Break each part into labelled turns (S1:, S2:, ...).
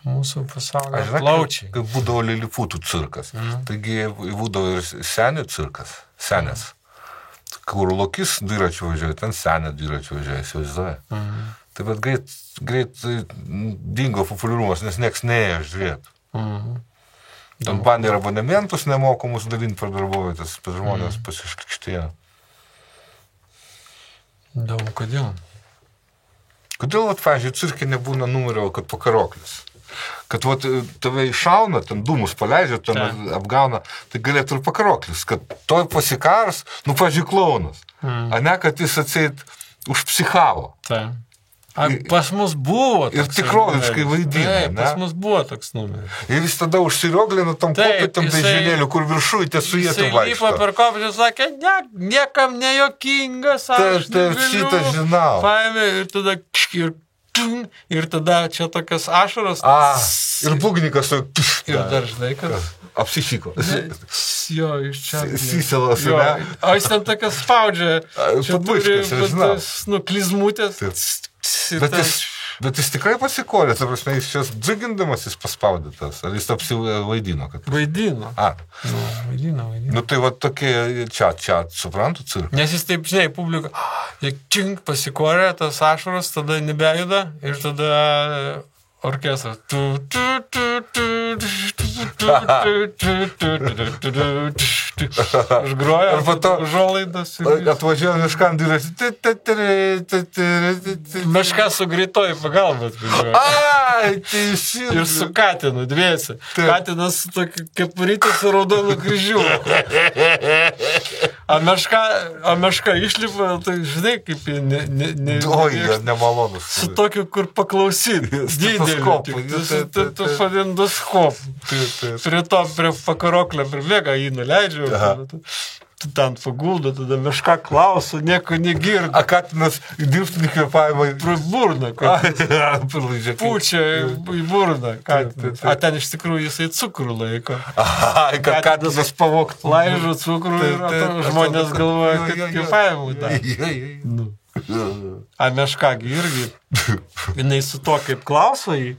S1: Mūsų pasaulio plaučiai.
S2: Kaip būdavo Liliputų cirkas. Taigi būdavo ir senė cirkas. Senės. Kur Lokis dviračiu važiuoja, ten senė dviračiu važiuoja, įsivaizduoja. Tai bet greit dingo populiarumas, nes nieks neėjo žiūrėti. Ten bandė ir abonementus nemokamus dalinti per darbovietės, bet žmonės pasiškikštėjo.
S1: Daug, kodėl?
S2: Kodėl, pavyzdžiui, cirke nebūna numerio, kad pakaroklis? Kad tave iššauna, ten dūmus paleidžia, ten apgauna, tai galėtų ir pakaroklis, kad toj pasikars, pavyzdžiui, klaunas. A ne, kad jis atseit užpsichavo.
S1: Tai. Pas mus buvo toks.
S2: Ir tikroviškai vaidina, ne?
S1: Pas mus buvo toks numeris.
S2: Ir jis tada užsirioglino tam kopėtam dažinėliu, kur viršui tiesujėtų vaikšto.
S1: Jisai lypo per kopėtį ir sakė, niekam nejokingas, aš negaliu.
S2: Šitą žinau.
S1: Paėmė ir tada ir tada čia tokias ašaros.
S2: Ir būgnikas.
S1: Ir dar žinai, kad...
S2: Apsišyko.
S1: Jo, iš čia.
S2: Syselas, ne?
S1: O jis ten tokias spaudžia. Čia turi klizmutės.
S2: Bet jis tikrai pasikorė, ta prasme, jis čia džiugindamas jis paspaudytas. Ar jis apsivaidino?
S1: Vaidino. Vaidino.
S2: Tai va tokie čia, suprantu, cirką.
S1: Nes jis taip, žinai, publika, čink pasikorė, tas ašaros, tada nebejuda ir tada orkestras. Užgroja,
S2: ar po to
S1: žolaidas.
S2: Atvažiuoja Meškan dviratį.
S1: Meška su greitoji pagalba atvažiuoja. Ir su Katinu dviesi. Katinas su tokia kepurytė su raudonu kryžiu. A meška išlipa, tai žinai, kaip
S2: nemalonus.
S1: Su tokiu, kur paklausyt. Dideliu. Tu endoskop. Prie pakaroklio pribėga, jį nuleidžia. Tu ten paguldo, tada meška klauso, nieko negirdi.
S2: A Katinas dirbtinį kvėpavimą
S1: pro burną. Pučia į burną. A ten iš tikrųjų jisai cukrų laiko.
S2: Kad Katinas pavokt.
S1: Laižo cukrų ir žmonės galvoja, kad kvėpavimų dar. A meškagi irgi, jinai su to kaip klauso jį,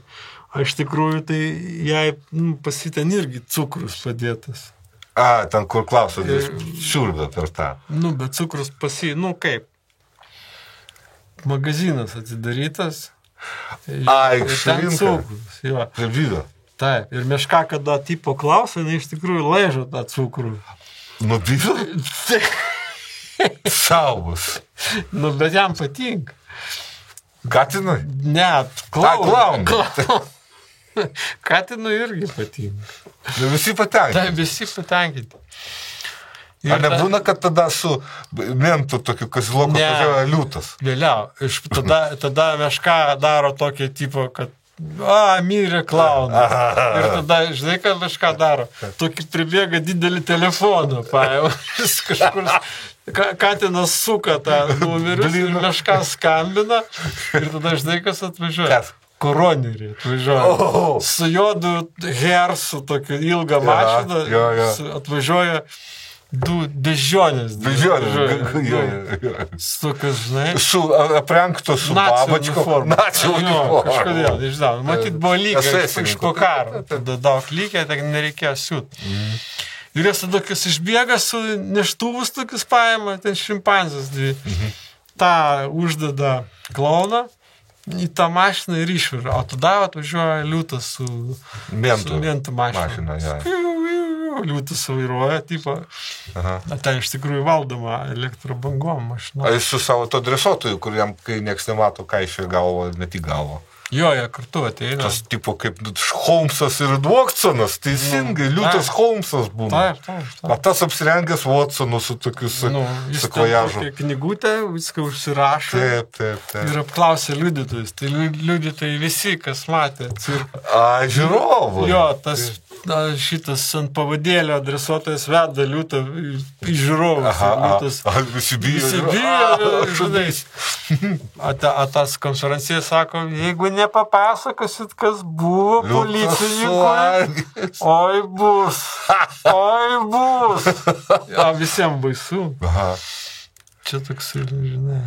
S1: o iš tikrųjų tai jai pasiten irgi cukrus padėtas.
S2: Ten kur klauso, šiurbė per tą.
S1: Bet cukrus kaip? Magazinas atsidarytas. Ir ten cukrus, jo.
S2: Prie vydo.
S1: Taip, ir meška, kada tipo klauso, jinai iš tikrųjų laižo tą cukrų.
S2: Nuo vydo? Saubus.
S1: Bet jam patinka.
S2: Katinui?
S1: Ne,
S2: klaunui.
S1: Katinui irgi patinka.
S2: Visi patenkinti.
S1: Taip, visi patenkinti.
S2: Ar nebūna, kad tada su mentu tokiu kaziloku atvažiuoja liūtas?
S1: Vėliau. Tada meška daro tokį tipo, kad mirė klaunas. Ir tada, žinai, ką meška daro? Tokį pribėga didelį telefoną, kažkur Katinas suka tą numerius ir meška skambina ir tada, žinai, kas atvažiuoja? Koroneriai atvažiuoja. Su juodu hersu, tokiu ilgą mašiną, atvažiuoja du bežionės. Su tokias, žinai.
S2: Su aprengto, su babačko.
S1: Nacijų uniformą. Kažkodėl, nežinau. Matyt, buvo lygiai iš po karo. Tada daug lygiai, tai nereikėjo siūti. Ir jis tada, kas išbėga su neštuvus tokius paima, ten šimpanzas dvi. Ta uždeda klauną į tą mašiną ir išveža. O tada atvažiuoja liūtas su mentų mašiną. Liūtas vairuoja, tipo. Ten iš tikrųjų valdoma elektrobangom mašina.
S2: A jis su savo to dresuotoju, kur jam, kai nieks nemato, kaišioja galvo, ne tik galvo.
S1: Jo, jie kartu ateina.
S2: Tas tipo kaip Holmsas ir Watsonas, teisingai, liūtas Holmsas būna.
S1: Taip.
S2: O tas apsirengęs Watsonu su tokiu sakvojažu.
S1: Jis knygutę, viską užsirašo.
S2: Taip.
S1: Ir apklausė liudytojus. Tai liudytojai visi, kas matė cirką.
S2: Žiūrovų.
S1: Jo, šitas ant pavadėlio adresuotojas veda liūtą į žiūrovus.
S2: Visi bijo.
S1: Žinai. A tas konferencijas sako, jeigu nepapasakosit, kas buvo policininkui, oi bus. O visiems baisu. Čia toks, žinai.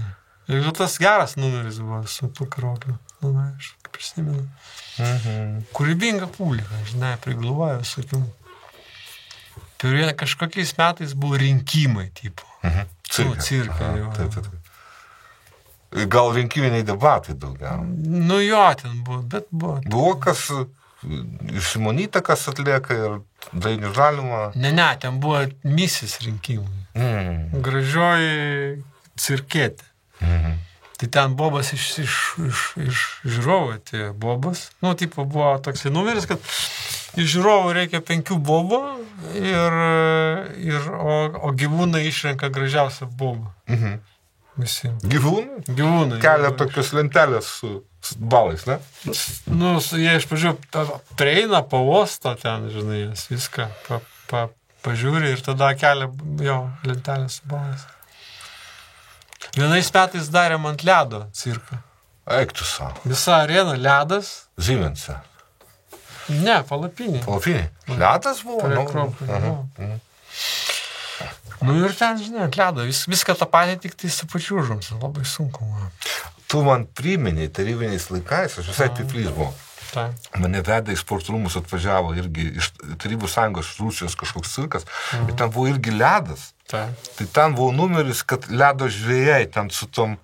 S1: Ir tas geras numeris buvo su pakarokliu. Aš prisimenu. Kūrybinga publika, žinai, prigluoja visokių. Kažkokiais metais buvo rinkimai, tipo. Cirkai.
S2: Taip. Gal rinkiminiai debatai daugiau.
S1: Nu jo, ten buvo, bet buvo.
S2: Buvo kas, Šimonytė kas atlieka ir Dainių Žalimą.
S1: Ne, ten buvo misis rinkimai. Gražioji cirkėtė. Tai ten Bobas iš žiūrovų atėjo Bobas. Nu, tipo, buvo toks numeris, kad iš žiūrovų reikia 5 bobo o gyvūnai išrenka gražiausią bobą. Visi.
S2: Gyvūnai?
S1: Gyvūnai.
S2: Kelia tokios lentelės su balais, ne?
S1: Nu, jie iš pradžių prieina, pavosto ten, žinai, viską pažiūri ir tada kelia jo lentelės su balais. Vienais metais darėm ant ledo cirką.
S2: Eik tu savo.
S1: Visa arena ledas.
S2: Zymense.
S1: Ne, Palapinė.
S2: Palapinė. Ledas buvo?
S1: Prie Akropolio. Nu ir ten, žinai, ant ledo. Viską tą patį, tik tai su pačiu užrums. Labai sunku.
S2: Tu man priminėjai tarybiniais laikais, aš visai piplys buvau. Mane vedė į sporto rūmus, atvažiavo irgi iš Tarybų Sąjungos, iš Rusijos kažkoks cirkas, ir ten buvo irgi ledas. Tai ten buvo numeris, kad ledo žvėjai ten su tom